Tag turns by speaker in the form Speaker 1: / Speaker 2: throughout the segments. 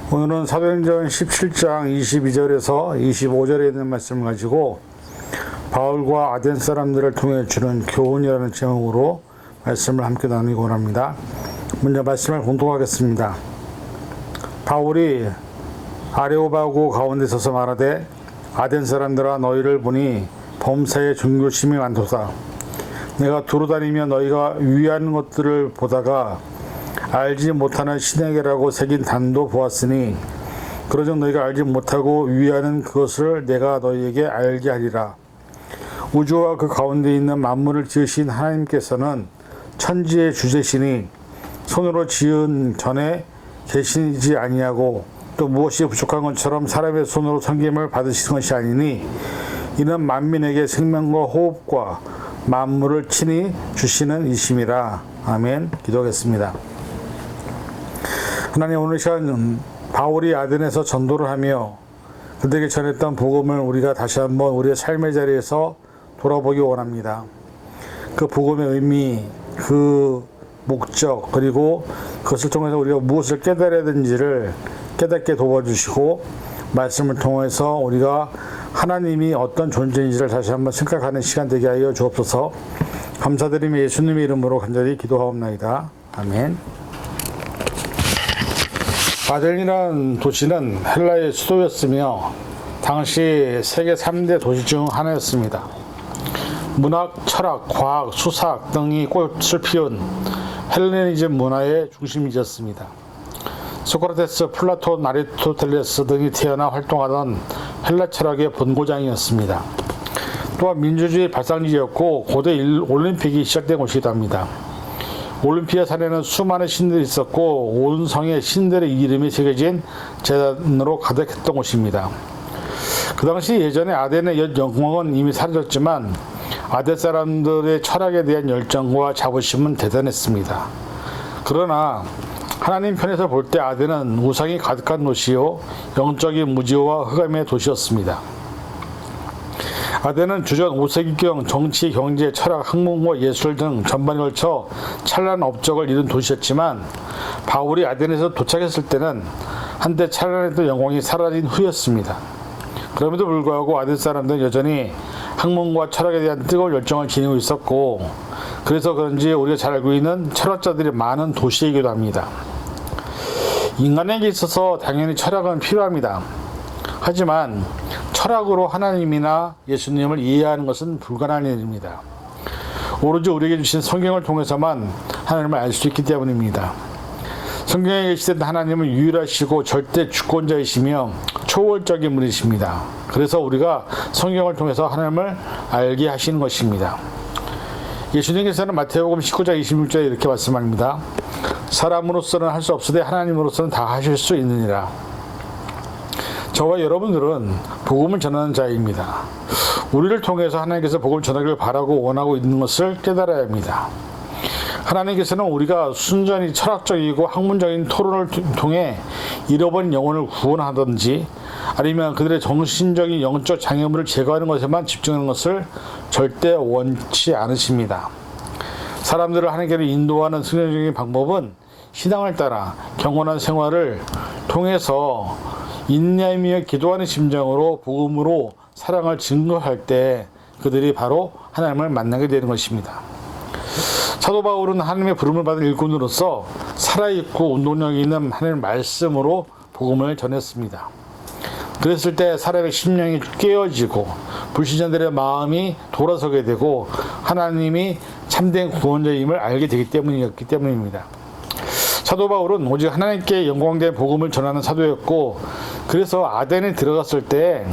Speaker 1: 오늘은 사도행전 17장 22절에서 25절에 있는 말씀을 가지고 바울과 아덴 사람들을 통해 주는 교훈이라는 제목으로 말씀을 함께 나누기 원합니다. 먼저 말씀을 공독하겠습니다. 바울이 아레오바고 가운데 서서 말하되 아덴 사람들아 너희를 보니 범사에 종교심이 많도다. 내가 두루다니며 너희가 위하는 것들을 보다가 알지 못하는 신에게라고 새긴 단도 보았으니 그러즉 너희가 알지 못하고 위하는 그것을 내가 너희에게 알게 하리라. 우주와 그 가운데 있는 만물을 지으신 하나님께서는 천지의 주제시니 손으로 지은 전에 계시지 아니하고 또 무엇이 부족한 것처럼 사람의 손으로 섬김을 받으신 것이 아니니 이는 만민에게 생명과 호흡과 만물을 친히 주시는 이심이라. 아멘. 기도하겠습니다. 하나님, 오늘 시간 바울이 아덴에서 전도를 하며 그들에게 전했던 복음을 우리가 다시 한번 우리의 삶의 자리에서 돌아보기 원합니다. 그 복음의 의미, 그 목적, 그리고 그것을 통해서 우리가 무엇을 깨달아야 되는지를 깨닫게 도와주시고 말씀을 통해서 우리가 하나님이 어떤 존재인지를 다시 한번 생각하는 시간 되게 하여 주옵소서. 감사드리며 예수님의 이름으로 간절히 기도하옵나이다. 아멘. 아덴이라는 도시는 헬라의 수도였으며 당시 세계 3대 도시 중 하나였습니다. 문학, 철학, 과학, 수사학 등이 꽃을 피운 헬레니즘 문화의 중심지였습니다. 소크라테스, 플라톤, 아리스토텔레스 등이 태어나 활동하던 헬라 철학의 본고장이었습니다. 또한 민주주의 발상지였고 고대 올림픽이 시작된 곳이기도 합니다. 올림피아 산에는 수많은 신들이 있었고 온 성에 신들의 이름이 새겨진 제단으로 가득했던 곳입니다. 그 당시 예전에 아덴의 옛 영광은 이미 사라졌지만 아덴 사람들의 철학에 대한 열정과 자부심은 대단했습니다. 그러나 하나님 편에서 볼 때 아덴은 우상이 가득한 도시요 영적인 무지와 흑암의 도시였습니다. 아덴은 주전 5세기경 정치, 경제, 철학, 학문과 예술 등 전반에 걸쳐 찬란한 업적을 이룬 도시였지만 바울이 아덴에서 도착했을 때는 한때 찬란했던 영광이 사라진 후였습니다. 그럼에도 불구하고 아덴 사람들은 여전히 학문과 철학에 대한 뜨거운 열정을 지니고 있었고 그래서 그런지 우리가 잘 알고 있는 철학자들이 많은 도시이기도 합니다. 인간에게 있어서 당연히 철학은 필요합니다. 하지만 철학으로 하나님이나 예수님을 이해하는 것은 불가능한 일입니다. 오로지 우리에게 주신 성경을 통해서만 하나님을 알 수 있기 때문입니다. 성경에 계시된 하나님은 유일하시고 절대 주권자이시며 초월적인 분이십니다. 그래서 우리가 성경을 통해서 하나님을 알게 하시는 것입니다. 예수님께서는 마태복음 19장 26절에 이렇게 말씀합니다. 사람으로서는 할 수 없으되 하나님으로서는 다 하실 수 있느니라. 저와 여러분들은 복음을 전하는 자입니다. 우리를 통해서 하나님께서 복음을 전하기를 바라고 원하고 있는 것을 깨달아야 합니다. 하나님께서는 우리가 순전히 철학적이고 학문적인 토론을 통해 잃어버린 영혼을 구원하든지 아니면 그들의 정신적인 영적 장애물을 제거하는 것에만 집중하는 것을 절대 원치 않으십니다. 사람들을 하나님께로 인도하는 승리적인 방법은 신앙을 따라 경건한 생활을 통해서 인내하며 기도하는 심정으로 복음으로 사랑을 증거할 때 그들이 바로 하나님을 만나게 되는 것입니다. 사도 바울은 하나님의 부름을 받은 일꾼으로서 살아있고 운동력이 있는 하나님의 말씀으로 복음을 전했습니다. 그랬을 때 사람의 심령이 깨어지고 불신자들의 마음이 돌아서게 되고 하나님이 참된 구원자임을 알게 되기 때문이었기 때문입니다. 사도 바울은 오직 하나님께 영광된 복음을 전하는 사도였고 그래서 아덴에 들어갔을 때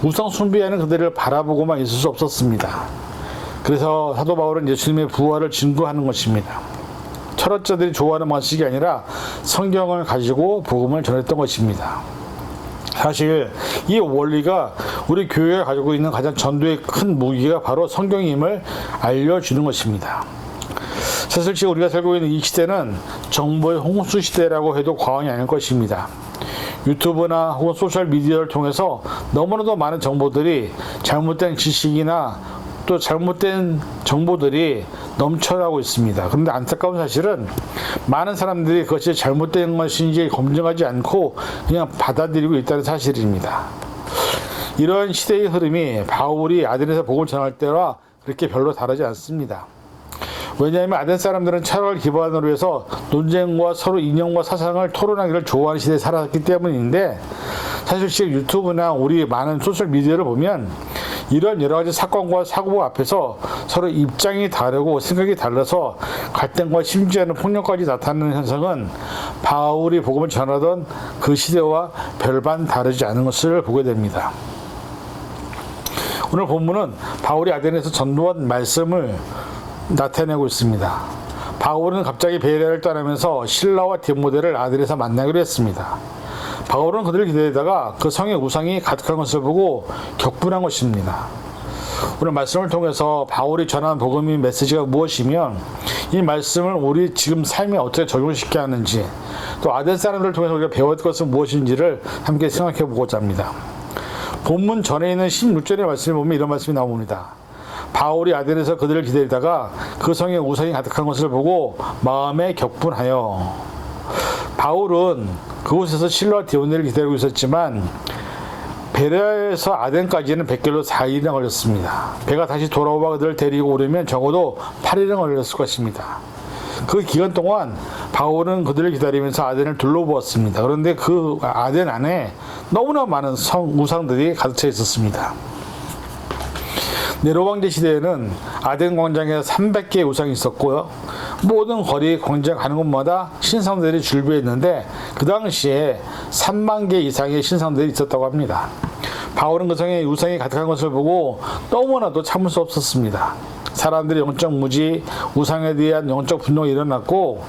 Speaker 1: 우상 숭배하는 그들을 바라보고만 있을 수 없었습니다. 그래서 사도 바울은 예수님의 부활을 증거하는 것입니다. 철학자들이 좋아하는 방식이 아니라 성경을 가지고 복음을 전했던 것입니다. 사실 이 원리가 우리 교회가 가지고 있는 가장 전도의 큰 무기가 바로 성경임을 알려주는 것입니다. 사실 지금 우리가 살고 있는 이 시대는 정보의 홍수 시대라고 해도 과언이 아닐 것입니다. 유튜브나 혹은 소셜미디어를 통해서 너무나도 많은 정보들이 잘못된 지식이나 또 잘못된 정보들이 넘쳐나고 있습니다. 그런데 안타까운 사실은 많은 사람들이 그것이 잘못된 것인지 검증하지 않고 그냥 받아들이고 있다는 사실입니다. 이런 시대의 흐름이 바울이 아덴에서 복음을 전할 때와 그렇게 별로 다르지 않습니다. 왜냐하면 아덴 사람들은 철학을 기반으로 해서 논쟁과 서로 이념과 사상을 토론하기를 좋아하는 시대에 살았기 때문인데, 사실 지금 유튜브나 우리 많은 소셜미디어를 보면 이런 여러 가지 사건과 사고 앞에서 서로 입장이 다르고 생각이 달라서 갈등과 심지어는 폭력까지 나타나는 현상은 바울이 복음을 전하던 그 시대와 별반 다르지 않은 것을 보게 됩니다. 오늘 본문은 바울이 아덴에서 전도한 말씀을 나타내고 있습니다. 바울은 갑자기 베레아를 떠나면서 실라와 디모데를 아덴에서 만나기로 했습니다. 바울은 그들을 기다리다가 그 성의 우상이 가득한 것을 보고 격분한 것입니다. 오늘 말씀을 통해서 바울이 전한 복음의 메시지가 무엇이면 이 말씀을 우리 지금 삶에 어떻게 적용시켜야 하는지, 또 아덴 사람들을 통해서 우리가 배웠던 것은 무엇인지를 함께 생각해 보고자 합니다. 본문 전에 있는 16절의 말씀을 보면 이런 말씀이 나옵니다. 바울이 아덴에서 그들을 기다리다가 그 성에 우상이 가득한 것을 보고 마음에 격분하여. 바울은 그곳에서 실라와 디모데를 기다리고 있었지만 베레아에서 아덴까지는 백길로 4일이나 걸렸습니다. 배가 다시 돌아오고 그들을 데리고 오려면 적어도 8일은 걸렸을 것입니다. 그 기간 동안 바울은 그들을 기다리면서 아덴을 둘러보았습니다. 그런데 그 아덴 안에 너무나 많은 우상들이 가득 차 있었습니다. 네로 황제 시대에는 아덴 광장에 300개의 우상이 있었고요. 모든 거리 광장 가는 곳마다 신상들이 줄비했는데 그 당시에 3만 개 이상의 신상들이 있었다고 합니다. 바울은 그 성에 우상이 가득한 것을 보고 너무나도 참을 수 없었습니다. 사람들의 영적 무지, 우상에 대한 영적 분노가 일어났고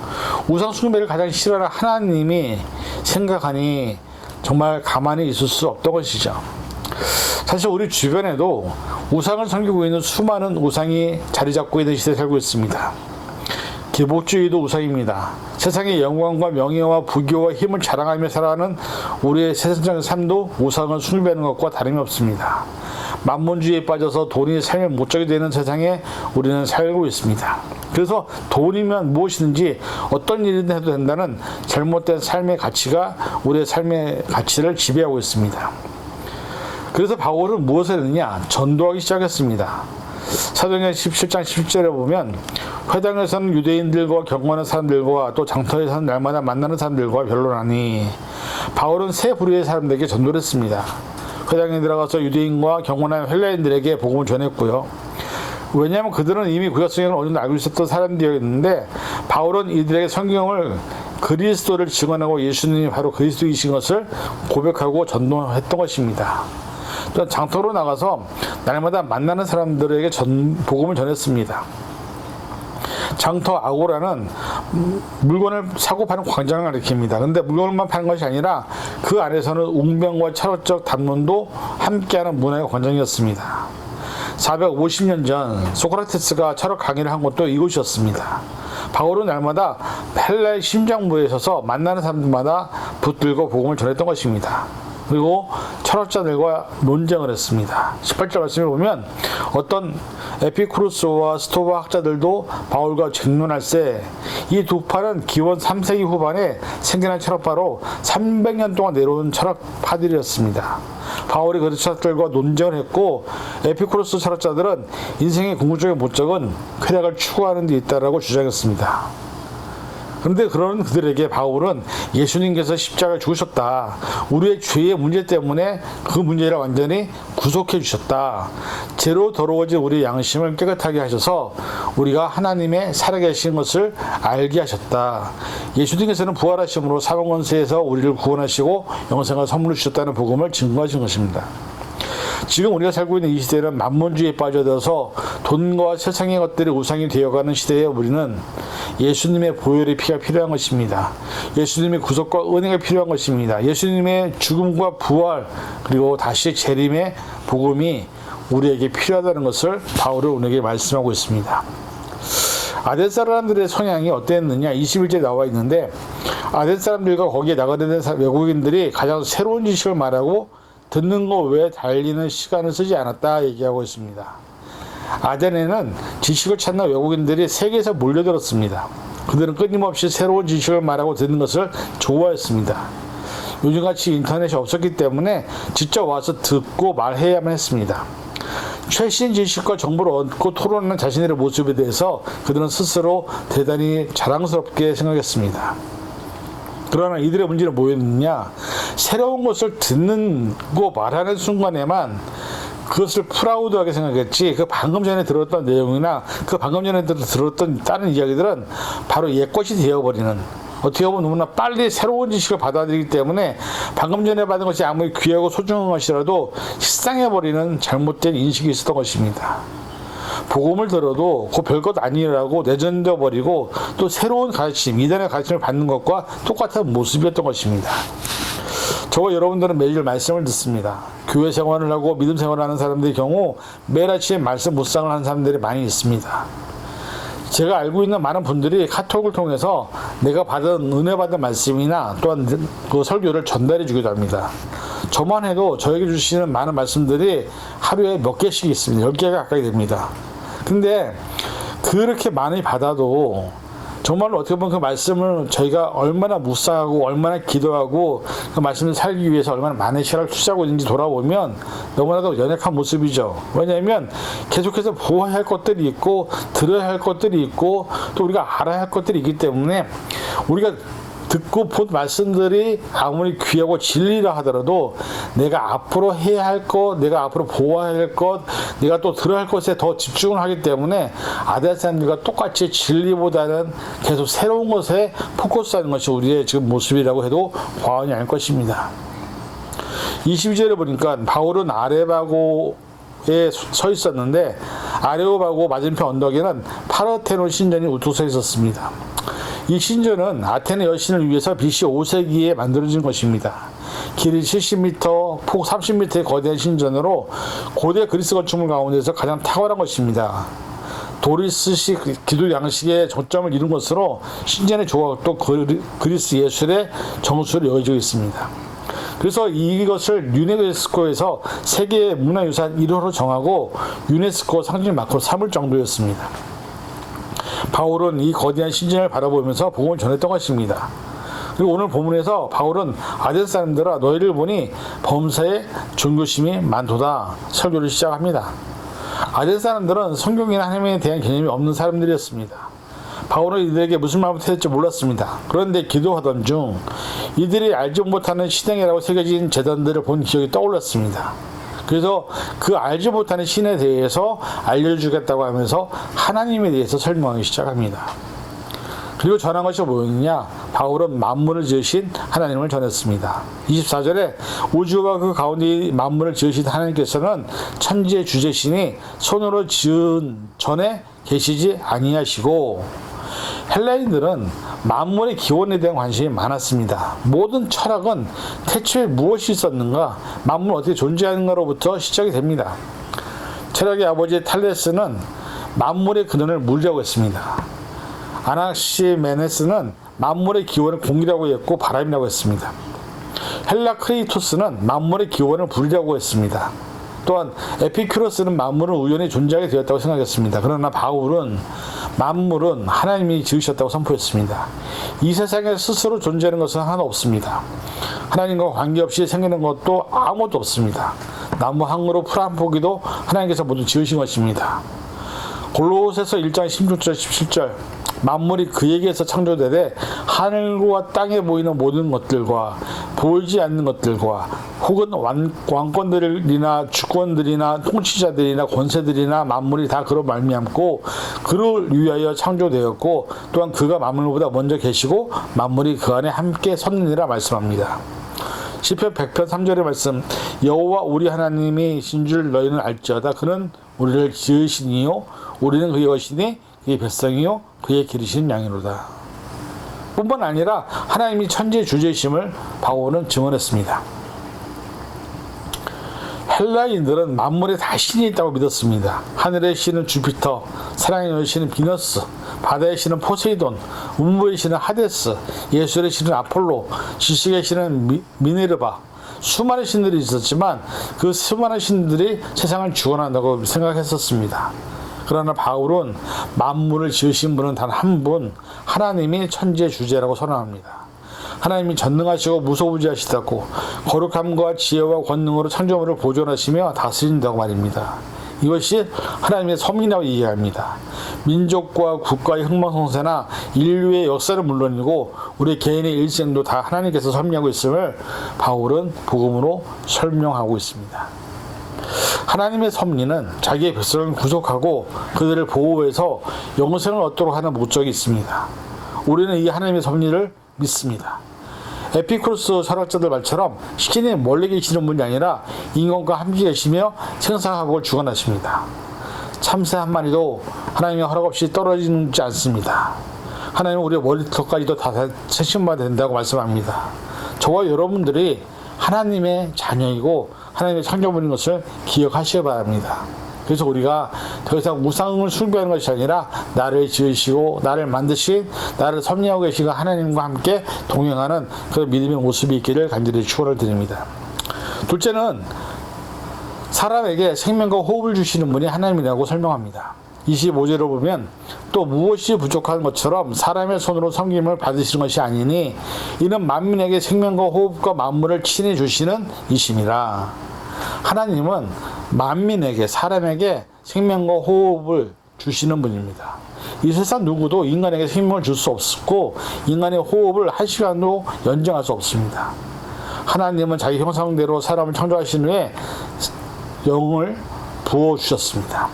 Speaker 1: 우상 숭배를 가장 싫어하는 하나님이 생각하니 정말 가만히 있을 수 없던 것이죠. 사실 우리 주변에도 우상을 섬기고 있는 수많은 우상이 자리 잡고 있는 시대에 살고 있습니다. 기복주의도 우상입니다. 세상의 영광과 명예와 부귀와 힘을 자랑하며 살아가는 우리의 세상적인 삶도 우상을 숭배하는 것과 다름이 없습니다. 만문주의에 빠져서 돈이 삶의 목적이 되는 세상에 우리는 살고 있습니다. 그래서 돈이면 무엇이든지 어떤 일이든 해도 된다는 잘못된 삶의 가치가 우리의 삶의 가치를 지배하고 있습니다. 그래서 바울은 무엇을 했느냐? 전도하기 시작했습니다. 사도행전 17장 17절에 보면 회당에서는 유대인들과 경건한 사람들과 또 장터에서는 날마다 만나는 사람들과 변론하니, 바울은 세 부류의 사람들에게 전도를 했습니다. 회당에 들어가서 유대인과 경건한 헬라인들에게 복음을 전했고요. 왜냐하면 그들은 이미 구약성경을 어느 정도 알고 있었던 사람들이었는데 바울은 이들에게 성경을 그리스도를 증언하고 예수님이 바로 그리스도이신 것을 고백하고 전도했던 것입니다. 또 장터로 나가서 날마다 만나는 사람들에게 복음을 전했습니다. 장터 아고라는 물건을 사고 파는 광장을 가리킵니다. 그런데 물건만 파는 것이 아니라 그 안에서는 웅변과 철학적 담론도 함께하는 문화의 광장이었습니다. 450년 전 소크라테스가 철학 강의를 한 곳도 이곳이었습니다. 바울은 날마다 헬라의 심장부에 서서 만나는 사람들마다 붙들고 복음을 전했던 것입니다. 그리고 철학자들과 논쟁을 했습니다. 18절 말씀을 보면 어떤 에피쿠루스와 스토바 학자들도 바울과 쟁론할세, 이 두 파는 기원 3세기 후반에 생겨난 철학파로 300년 동안 내려온 철학파들이었습니다. 바울이 그 철학자들과 논쟁을 했고 에피쿠루스 철학자들은 인생의 궁극적인 목적은 쾌락을 추구하는 데 있다라고 주장했습니다. 그런데 그런 그들에게 바울은 예수님께서 십자가를 죽으셨다. 우리의 죄의 문제 때문에 그 문제를 완전히 구속해 주셨다. 죄로 더러워진 우리의 양심을 깨끗하게 하셔서 우리가 하나님의 살아계신 것을 알게 하셨다. 예수님께서는 부활하심으로 사망 권세에서 우리를 구원하시고 영생을 선물로 주셨다는 복음을 증거하신 것입니다. 지금 우리가 살고 있는 이 시대는 만문주의에 빠져들어서 돈과 세상의 것들이 우상이 되어가는 시대에 우리는 예수님의 보혈의 피가 필요한 것입니다. 예수님의 구속과 은혜가 필요한 것입니다. 예수님의 죽음과 부활 그리고 다시 재림의 복음이 우리에게 필요하다는 것을 바울은 우리에게 말씀하고 있습니다. 아덴 사람들의 성향이 어땠느냐 21절에 나와 있는데, 아덴 사람들과 거기에 나가는 외국인들이 가장 새로운 지식을 말하고 듣는 거 외에 달리는 시간을 쓰지 않았다 얘기하고 있습니다. 아테네는 지식을 찾는 외국인들이 세계에서 몰려들었습니다. 그들은 끊임없이 새로운 지식을 말하고 듣는 것을 좋아했습니다. 요즘같이 인터넷이 없었기 때문에 직접 와서 듣고 말해야만 했습니다. 최신 지식과 정보를 얻고 토론하는 자신의 모습에 대해서 그들은 스스로 대단히 자랑스럽게 생각했습니다. 그러나 이들의 문제는 뭐였느냐? 새로운 것을 듣고 말하는 순간에만 그것을 프라우드하게 생각했지, 그 방금 전에 들었던 내용이나 그 방금 전에 들었던 다른 이야기들은 바로 옛것이 되어버리는, 어떻게 보면 너무나 빨리 새로운 지식을 받아들이기 때문에 방금 전에 받은 것이 아무리 귀하고 소중한 것이라도 식상해버리는 잘못된 인식이 있었던 것입니다. 복음을 들어도 그 별것 아니라고 내전되어 버리고 또 새로운 가르침, 이단의 가르침을 받는 것과 똑같은 모습이었던 것입니다. 저와 여러분들은 매일 말씀을 듣습니다. 교회 생활을 하고 믿음 생활을 하는 사람들의 경우 매일 아침에 말씀 묵상을 하는 사람들이 많이 있습니다. 제가 알고 있는 많은 분들이 카톡을 통해서 내가 받은 은혜 받은 말씀이나 또한 그 설교를 전달해 주기도 합니다. 저만 해도 저에게 주시는 많은 말씀들이 하루에 몇 개씩 있습니다. 10개가 가까이 됩니다. 근데 그렇게 많이 받아도 정말로 어떻게 보면 그 말씀을 저희가 얼마나 묵상하고 얼마나 기도하고 그 말씀을 살기 위해서 얼마나 많은 시간을 투자하고 있는지 돌아보면 너무나도 연약한 모습이죠. 왜냐하면 계속해서 보아야 할 것들이 있고 들어야 할 것들이 있고 또 우리가 알아야 할 것들이 있기 때문에 우리가 듣고 본 말씀들이 아무리 귀하고 진리라 하더라도 내가 앞으로 해야 할 것, 내가 앞으로 보아야 할 것, 내가 또 들어야 할 것에 더 집중을 하기 때문에 아들 사람들과 똑같이 진리보다는 계속 새로운 것에 포커스하는 것이 우리의 지금 모습이라고 해도 과언이 아닐 것입니다. 22절에 보니까 바울은 아레바고에 서 있었는데 아레오바고 맞은편 언덕에는 파르테논 신전이 우뚝 서 있었습니다. 이 신전은 아테네 여신을 위해서 BC 5세기에 만들어진 것입니다. 길이 70m, 폭 30m의 거대한 신전으로 고대 그리스 건축물 가운데서 가장 탁월한 것입니다. 도리스식 기도 양식에 정점을 이룬 것으로 신전의 조각도 그리스 예술의 정수로 여겨지고 있습니다. 그래서 이것을 유네스코에서 세계 문화유산 1호로 정하고 유네스코 상징 마크로 삼을 정도였습니다. 바울은 이 거대한 신전을 바라보면서 복음을 전했던 것입니다. 그리고 오늘 본문에서 바울은 아덴 사람들아 너희를 보니 범사에 존교심이 많도다 설교를 시작합니다. 아덴 사람들은 성경이나 하나님에 대한 개념이 없는 사람들이었습니다. 바울은 이들에게 무슨 말을 해야 몰랐습니다. 그런데 기도하던 중 이들이 알지 못하는 신행이라고 새겨진 제단들을 본 기억이 떠올랐습니다. 그래서 그 알지 못하는 신에 대해서 알려주겠다고 하면서 하나님에 대해서 설명하기 시작합니다. 그리고 전한 것이 뭐였느냐? 바울은 만물을 지으신 하나님을 전했습니다. 24절에 우주와 그 가운데 만물을 지으신 하나님께서는 천지의 주제신이 손으로 지은 전에 계시지 아니하시고, 헬라인들은 만물의 기원에 대한 관심이 많았습니다. 모든 철학은 태초에 무엇이 있었는가, 만물은 어떻게 존재하는가로부터 시작이 됩니다. 철학의 아버지 탈레스는 만물의 근원을 물이라고 했습니다. 아나시메네스는 만물의 기원을 공이라고 했고 바람이라고 했습니다. 헬라크레이토스는 만물의 기원을 불이라고 했습니다. 또한 에피큐로스는 만물은 우연히 존재하게 되었다고 생각했습니다. 그러나 바울은 만물은 하나님이 지으셨다고 선포했습니다. 이 세상에 스스로 존재하는 것은 하나 없습니다. 하나님과 관계없이 생기는 것도 아무것도 없습니다. 나무 한 그루 풀 한 포기도 하나님께서 모두 지으신 것입니다. 골로새서 1장 16절 17절 만물이 그에게서 창조되되 하늘과 땅에 보이는 모든 것들과 보이지 않는 것들과 혹은 왕권들이나 주권들이나 통치자들이나 권세들이나 만물이 다 그로 말미암고 그를 위하여 창조되었고 또한 그가 만물보다 먼저 계시고 만물이 그 안에 함께 섰느니라 말씀합니다. 시편 100편 3절의 말씀 여호와 우리 하나님이신 줄 너희는 알지어다. 그는 우리를 지으시니요 우리는 그의 것이니 그의 백성이요 그의 기르신 양이로다. 뿐만 아니라 하나님이 천지의 주제이심을 바울은 증언했습니다. 헬라인들은 만물에 다 신이 있다고 믿었습니다. 하늘의 신은 주피터, 사랑의 여신은 비너스, 바다의 신은 포세이돈, 운부의 신은 하데스, 예술의 신은 아폴로, 지식의 신은 미네르바. 수많은 신들이 있었지만 그 수많은 신들이 세상을 주관한다고 생각했었습니다. 그러나 바울은 만물을 지으신 분은 단 한 분, 하나님이 천지의 주제라고 선언합니다. 하나님이 전능하시고 무소부지하시다고 거룩함과 지혜와 권능으로 창조물을 보존하시며 다스린다고 말입니다. 이것이 하나님의 섭리라고 이해합니다. 민족과 국가의 흥망성쇠나 인류의 역사는 물론이고 우리 개인의 일생도 다 하나님께서 섭리하고 있음을 바울은 복음으로 설명하고 있습니다. 하나님의 섭리는 자기의 백성을 구속하고 그들을 보호해서 영생을 얻도록 하는 목적이 있습니다. 우리는 이 하나님의 섭리를 믿습니다. 에피쿠로스 철학자들 말처럼 신이 멀리 계시는 분이 아니라 인간과 함께 계시며 생사화복을 주관하십니다. 참새 한 마리도 하나님의 허락 없이 떨어지지 않습니다. 하나님은 우리의 머리털까지도 다 세심받아야 된다고 말씀합니다. 저와 여러분들이 하나님의 자녀이고 하나님의 창조물인 것을 기억하셔야 바랍니다. 그래서 우리가 더 이상 우상을 숭배하는 것이 아니라 나를 지으시고 나를 만드신 나를 섭리하고 계시고 하나님과 함께 동행하는 그 믿음의 모습이 있기를 간절히 축원을 드립니다. 둘째는 사람에게 생명과 호흡을 주시는 분이 하나님이라고 설명합니다. 25절을 보면 또 무엇이 부족한 것처럼 사람의 손으로 섬김을 받으시는 것이 아니니 이는 만민에게 생명과 호흡과 만물을 친히 주시는 이심이라. 하나님은 만민에게 사람에게 생명과 호흡을 주시는 분입니다. 이 세상 누구도 인간에게 생명을 줄 수 없고 인간의 호흡을 한 시간도 연장할 수 없습니다. 하나님은 자기 형상대로 사람을 창조하신 후에 영을 부어주셨습니다.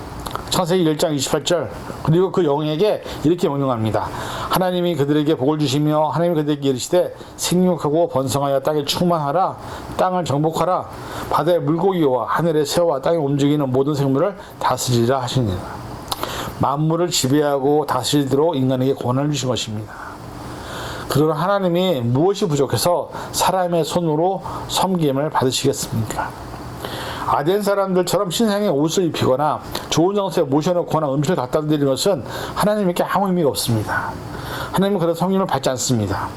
Speaker 1: 창세기 1장 28절 그리고 그 영에게 이렇게 명령합니다. 하나님이 그들에게 복을 주시며 하나님이 그들에게 이르시되 생육하고 번성하여 땅에 충만하라 땅을 정복하라 바다의 물고기와 하늘의 새와 땅에 움직이는 모든 생물을 다스리라 하시니라. 만물을 지배하고 다스리도록 인간에게 권한을 주신 것입니다. 그러나 하나님이 무엇이 부족해서 사람의 손으로 섬김을 받으시겠습니까? 아덴 사람들처럼 신상의 옷을 입히거나 좋은 장소에 모셔놓거나 음식을 갖다 드리는 것은 하나님께 아무 의미가 없습니다. 하나님은 그런 섬김을 받지 않습니다.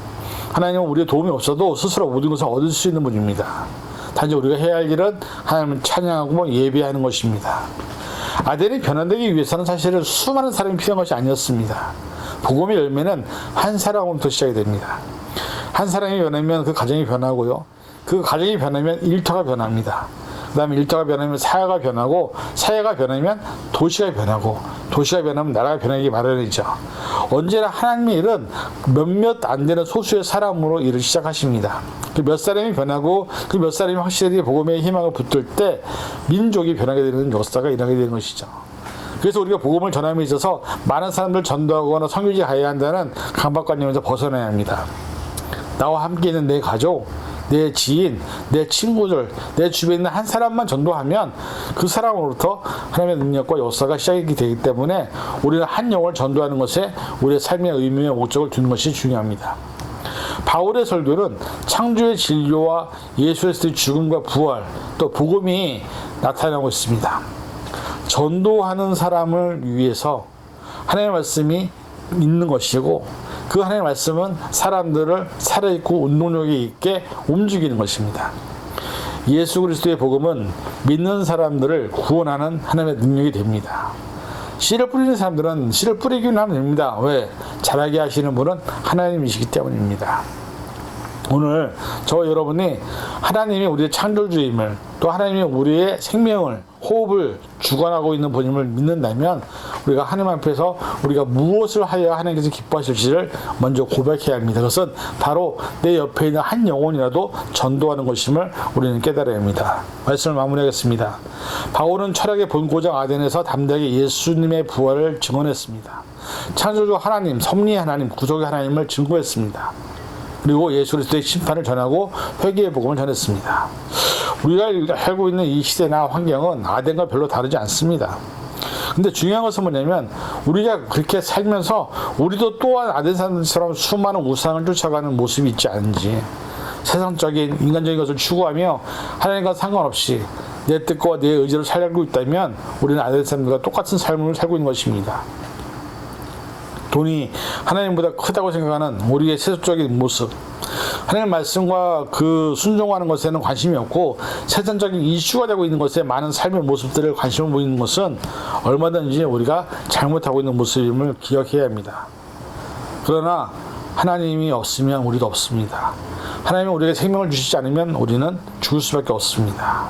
Speaker 1: 하나님은 우리의 도움이 없어도 스스로 모든 것을 얻을 수 있는 분입니다. 단지 우리가 해야 할 일은 하나님을 찬양하고 예배하는 것입니다. 아덴이 변화되기 위해서는 사실은 수많은 사람이 필요한 것이 아니었습니다. 복음의 열매는 한 사람부터 시작이 됩니다. 한 사람이 변하면 그 가정이 변하고요. 그 가정이 변하면 일터가 변합니다. 그 다음에 일터가 변하면 사회가 변하고 사회가 변하면 도시가 변하고 도시가 변하면 나라가 변하기 마련이죠. 언제나 하나님의 일은 몇몇 안 되는 소수의 사람으로 일을 시작하십니다. 그 몇 사람이 변하고 그 몇 사람이 확실히 복음의 희망을 붙들 때 민족이 변하게 되는 역사가 일어나게 되는 것이죠. 그래서 우리가 복음을 전함에 있어서 많은 사람들 전도하거나 선교지 가야 한다는 강박관념에서 벗어나야 합니다. 나와 함께 있는 내 가족, 내 지인, 내 친구들, 내 주변에 있는 한 사람만 전도하면 그 사람으로부터 하나님의 능력과 역사가 시작이 되기 때문에 우리는 한 영혼을 전도하는 것에 우리의 삶의 의미와 목적을 두는 것이 중요합니다. 바울의 설교는 창조의 진료와 예수 그리스도의 죽음과 부활, 또 복음이 나타나고 있습니다. 전도하는 사람을 위해서 하나님의 말씀이 있는 것이고 그 하나님의 말씀은 사람들을 살아있고 운동력이 있게 움직이는 것입니다. 예수 그리스도의 복음은 믿는 사람들을 구원하는 하나님의 능력이 됩니다. 씨를 뿌리는 사람들은 씨를 뿌리기만 하면 됩니다. 왜? 자라게 하시는 분은 하나님이시기 때문입니다. 오늘 저와 여러분이 하나님이 우리의 창조주임을 또 하나님이 우리의 생명을 호흡을 주관하고 있는 분임을 믿는다면 우리가 하나님 앞에서 우리가 무엇을 하여 하나님께서 기뻐하실지를 먼저 고백해야 합니다. 그것은 바로 내 옆에 있는 한 영혼이라도 전도하는 것임을 우리는 깨달아야 합니다. 말씀을 마무리하겠습니다. 바울은 철학의 본고장 아덴에서 담대하게 예수님의 부활을 증언했습니다. 창조주 하나님, 섭리의 하나님, 구속의 하나님을 증거했습니다. 그리고 예수 그리스도의 심판을 전하고 회개의 복음을 전했습니다. 우리가 살고 있는 이 시대나 환경은 아덴과 별로 다르지 않습니다. 근데 중요한 것은 뭐냐면 우리가 그렇게 살면서 우리도 또한 아덴 사람들처럼 수많은 우상을 쫓아가는 모습이 있지 않은지, 세상적인 인간적인 것을 추구하며 하나님과 상관없이 내 뜻과 내 의지로 살고 있다면 우리는 아덴 사람들과 똑같은 삶을 살고 있는 것입니다. 돈이 하나님보다 크다고 생각하는 우리의 세속적인 모습, 하나님의 말씀과 그 순종하는 것에는 관심이 없고 세상적인 이슈가 되고 있는 것에 많은 삶의 모습들을 관심을 보이는 것은 얼마든지 우리가 잘못하고 있는 모습임을 기억해야 합니다. 그러나 하나님이 없으면 우리도 없습니다. 하나님이 우리에게 생명을 주시지 않으면 우리는 죽을 수밖에 없습니다.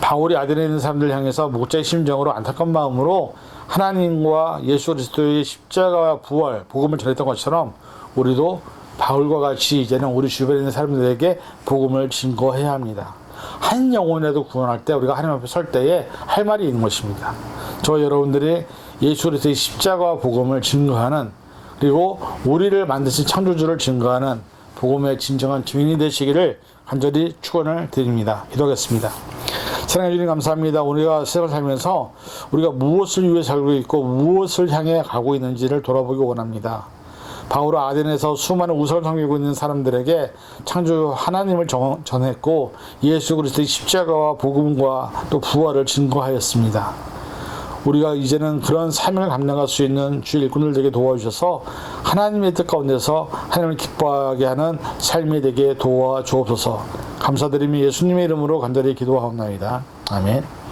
Speaker 1: 바울이 아덴에 있는 사람들 향해서 목자의 심정으로 안타까운 마음으로 하나님과 예수 그리스도의 십자가와 부활, 복음을 전했던 것처럼 우리도 바울과 같이 이제는 우리 주변에 있는 사람들에게 복음을 증거해야 합니다. 한 영혼이라도 구원할 때 우리가 하나님 앞에 설 때에 할 말이 있는 것입니다. 저 여러분들이 예수 그리스도의 십자가와 복음을 증거하는, 그리고 우리를 만드신 창조주를 증거하는 복음의 진정한 증인이 되시기를 간절히 축원을 드립니다. 기도하겠습니다. 사랑해 주님 감사합니다. 우리가 세상을 살면서 우리가 무엇을 위해 살고 있고 무엇을 향해 가고 있는지를 돌아보기 원합니다. 바울은 아덴에서 수많은 우상을 섬기고 있는 사람들에게 창조 하나님을 전했고 예수 그리스도의 십자가와 복음과 또 부활을 증거하였습니다. 우리가 이제는 그런 사명을 감당할 수 있는 주의 일꾼들 되게 도와주셔서 하나님의 뜻 가운데서 하나님을 기뻐하게 하는 삶이 되게 도와주옵소서. 감사드리며 예수님의 이름으로 간절히 기도하옵나이다. 아멘.